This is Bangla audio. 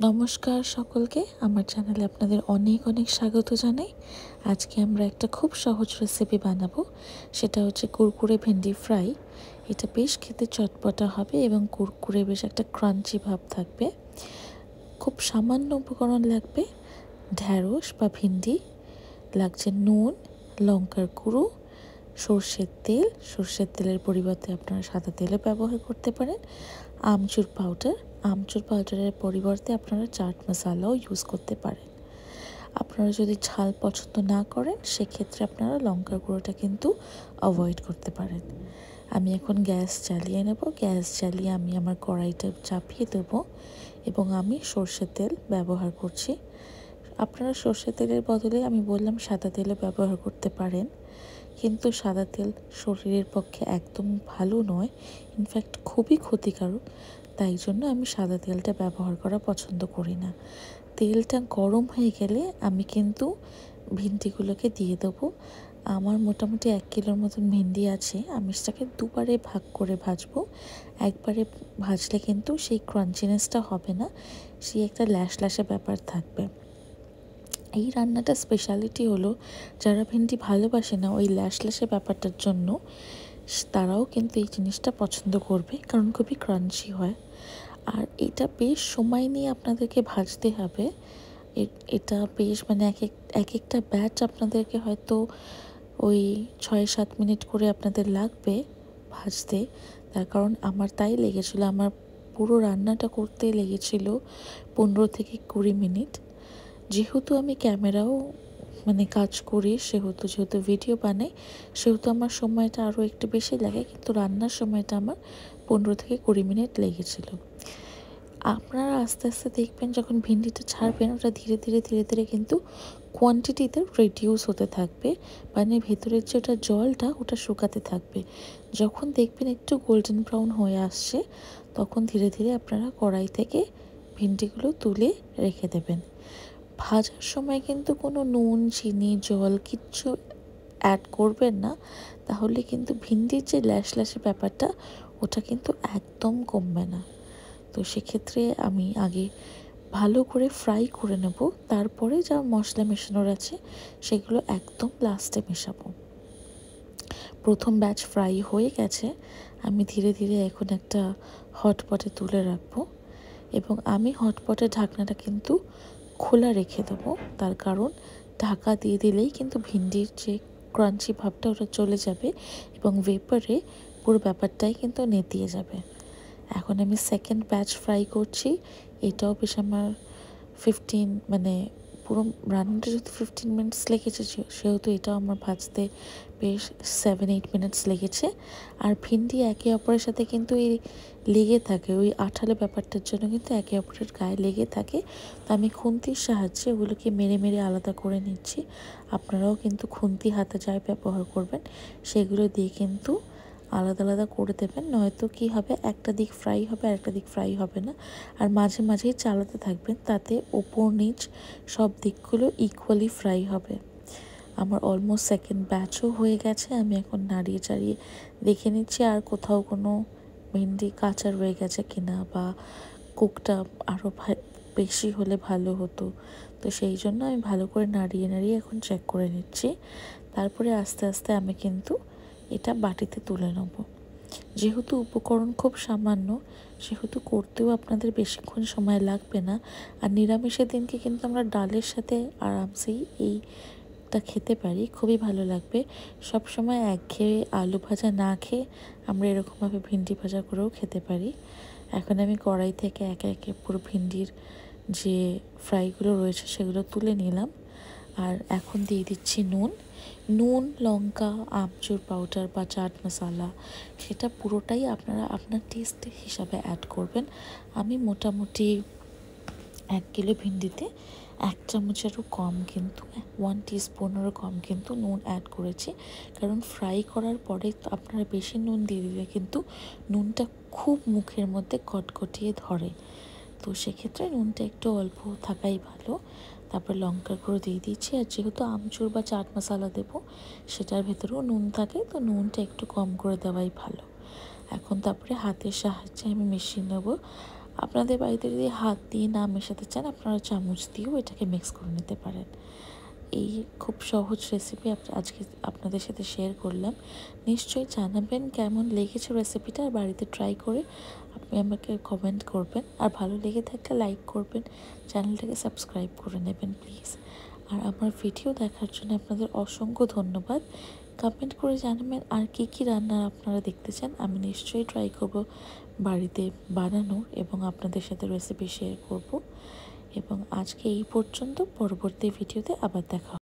নমস্কার সকলকে, আমার চ্যানেলে আপনাদের অনেক অনেক স্বাগত জানাই। আজকে আমরা একটা খুব সহজ রেসিপি বানাবো, সেটা হচ্ছে কুরকুরে ভেন্ডি ফ্রাই। এটা বেশ খেতে চটপটা হবে এবং কুরকুরে বেশ একটা ক্রাঞ্চি ভাব থাকবে। খুব সামান্য উপকরণ লাগবে: ঢ্যাঁড়স বা ভিন্ডি, লাগছে নুন, লঙ্কার গুঁড়ো, সর্ষের তেলের পরিবর্তে আপনারা সাদা তেলও ব্যবহার করতে পারেন, আমচুর পাউডারের পরিবর্তে আপনারা চাট মশলাও ইউজ করতে পারেন। আপনারা যদি ঝাল পছন্দ না করেন সেক্ষেত্রে আপনারা লঙ্কার গুঁড়োটা কিন্তু অ্যাভয়েড করতে পারেন। আমি এখন গ্যাস জ্বালিয়ে নেব। গ্যাস জ্বালিয়ে আমি আমার কড়াইটা চাপিয়ে দেবো এবং আমি সর্ষের তেল ব্যবহার করছি। আপনারা সর্ষের তেলের বদলে আমি বললাম সাদা তেলও ব্যবহার করতে পারেন, কিন্তু সাদা তেল শরীরের পক্ষে একদম ভালো নয়, ইনফ্যাক্ট খুবই ক্ষতিকারক। তাই জন্য আমি সাদা তেলটা ব্যবহার করা পছন্দ করি না। তেলটা গরম হয়ে গেলে আমি কিন্তু ভিন্ডিগুলোকে দিয়ে দেবো। আমার মোটামুটি 1 কিলোর মতন ভিন্ডি আছে। আমি সেটাকে দুবারে ভাগ করে ভাজবো। একবারে ভাজলে কিন্তু সেই ক্রাঞ্চিনেসটা হবে না, সেই একটা ল্যাশে ব্যাপার থাকবে। এই রান্নাটা স্পেশালিটি হলো, যারা ভেন্ডি ভালোবাসে না ওই ল্যাশে ব্যাপারটার জন্য, তারাও কিন্তু এই জিনিসটা পছন্দ করবে, কারণ খুবই ক্রাঞ্চি হয়। আর এটা বেশ সময় নিয়ে আপনাদেরকে ভাজতে হবে। এটা বেশ মানে এক একটা ব্যাচ আপনাদেরকে হয়তো ওই 6-7 মিনিট করে আপনাদের লাগবে ভাজতে। তার কারণ আমার তাই লেগেছিলো, আমার পুরো রান্নাটা করতেই লেগেছিল 15 থেকে 20 মিনিট। যেহেতু আমি ক্যামেরাও কাজ করি, যেহেতু ভিডিও বানাই, সেহেতু আমার সময়টা আরও একটু বেশি লাগে, কিন্তু রান্নার সময়টা আমার 15 থেকে 20 মিনিট লেগেছিল। আপনারা আস্তে আস্তে দেখবেন যখন ভিন্ডিটা ছাড়বেন, ওটা ধীরে ধীরে কিন্তু কোয়ান্টিটিতে রিডিউস হতে থাকবে, মানে ভেতরের যে ওটা জলটা ওটা শুকাতে থাকবে। যখন দেখবেন একটু গোল্ডেন ব্রাউন হয়ে আসছে, তখন ধীরে ধীরে আপনারা কড়াই থেকে ভিন্ডিগুলো তুলে রেখে দেবেন। ভাজার সময় কিন্তু কোনো নুন, চিনি, জল কিচ্ছু অ্যাড করবেন না, তাহলে কিন্তু ভিন্ডির যে ল্যাশে ব্যাপারটা ওটা কিন্তু একদম কমবে না। তো সেক্ষেত্রে আমি আগে ভালো করে ফ্রাই করে নেব, তারপরে যা মশলা মেশানোর আছে সেগুলো একদম লাস্টে মেশাবো। প্রথম ব্যাচ ফ্রাই হয়ে গেছে, আমি ধীরে ধীরে এখন একটা হটপটে তুলে রাখবো এবং আমি হটপটের ঢাকনাটা কিন্তু খোলা রেখে দেবো। তার কারণ ঢাকা দিয়ে দিলেই কিন্তু ভিন্ডির যে ক্রাঞ্চি ভাবটা ওটা চলে যাবে এবং ভেপারে পুরো ব্যাপারটাই কিন্তু নেতিয়ে যাবে। এখন আমি সেকেন্ড ব্যাচ ফ্রাই করছি। এটাও বেশ আমার 15 পুরো রান্নাটা যেহেতু 15 মিনিটস লেগেছে, সেহেতু এটাও আমার ভাজতে বেশ 7-8 মিনিটস লেগেছে। আর ভিন্ডি একে অপরের সাথে কিন্তু এই লেগে থাকে, ওই আঠালো ব্যাপারটার জন্য কিন্তু একে অপরের গায়ে লেগে থাকে। তো আমি খুন্তির সাহায্যে ওগুলোকে মেরে আলাদা করে নিচ্ছি। আপনারাও কিন্তু খুন্তি হাতে যাই ব্যবহার করবেন, সেগুলো দিয়ে কিন্তু আলাদা করে দেবেন, নয়তো কী হবে, একটা দিক ফ্রাই হবে আর একটা দিক ফ্রাই হবে না। আর মাঝেই চালাতে থাকবেন, তাতে ওপর নিচ সব দিকগুলো ইকুয়ালি ফ্রাই হবে। আমার অলমোস্ট সেকেন্ড ব্যাচও হয়ে গেছে। আমি এখন নাড়িয়ে চাড়িয়ে দেখে নিচ্ছি আর কোথাও কোনো ভেন্ডি কাঁচা রয়ে গেছে কিনা, বা কুকটা আরও বেশি হলে ভালো হতো। তো সেই জন্য আমি ভালো করে নাড়িয়ে এখন চেক করে নিচ্ছি। তারপরে আস্তে আস্তে আমি কিন্তু এটা বাটিতে তুলে নেব। যেহেতু উপকরণ খুব সামান্য, সেহেতু করতেও আপনাদের বেশিক্ষণ সময় লাগবে না। আর নিরামিষের দিনকে কিন্তু আমরা ডালের সাথে আরামসেই এইটা খেতে পারি, খুবই ভালো লাগবে। সব সময় একঘেয়ে আলু ভাজা না খেয়ে আমরা এরকমভাবে ভিন্ডি ভাজা করেও খেতে পারি। এখন আমি কড়াই থেকে একে পুরো ভিন্ডির যে ফ্রাইগুলো রয়েছে সেগুলো তুলে নিলাম। আর এখন দিয়ে দিচ্ছি নুন, লঙ্কা, আমচুর পাউডার বা চাট মশলা, সেটা পুরোটাই আপনারা আপনার টেস্ট হিসাবে অ্যাড করবেন। আমি মোটামুটি 1 কিলো ভিন্ডিতে 1 চামচেরও কম, কিন্তু 1 টিস্পুনেরও কম কিন্তু নুন অ্যাড করেছি। কারণ ফ্রাই করার পরে তো আপনারা বেশি নুন দিয়ে দিলে কিন্তু নুনটা খুব মুখের মধ্যে কটকটিয়ে ধরে। তো সেক্ষেত্রে নুনটা একটু অল্প থাকাই ভালো। তারপর লঙ্কার গুঁড়ো দিয়ে দিচ্ছি, আর যেহেতু আমচুর বা চাট মশলা দেবো সেটার ভেতরেও নুন থাকে, তো নুনটা একটু কম করে দেওয়াই ভালো। এখন তারপরে হাতের সাহায্যে আমি মিশিয়ে নেব। আপনাদের বাড়িতে যদি হাত দিয়ে না মেশাতে চান, আপনারা চামচ দিয়েও এটাকে মিক্স করে নিতে পারেন। এই খুব সহজ রেসিপি আজকে আপনাদের সাথে শেয়ার করলাম। নিশ্চয়ই জানাবেন কেমন লেগেছে রেসিপিটা, আর বাড়িতে ট্রাই করে আপনি আমাকে কমেন্ট করবেন। আর ভালো লেগে থাকলে লাইক করবেন, চ্যানেলটাকে সাবস্ক্রাইব করে নেবেন প্লিজ। আর আমার ভিডিও দেখার জন্য আপনাদের অসংখ্য ধন্যবাদ। কমেন্ট করে জানাবেন আর কী কী রান্না আপনারা দেখতে চান। আমি নিশ্চয়ই ট্রাই করব বাড়িতে বানানোর এবং আপনাদের সাথে রেসিপি শেয়ার করব। এবং আজকে এই পর্যন্ত, পরবর্তী ভিডিওতে আবার দেখা হবে।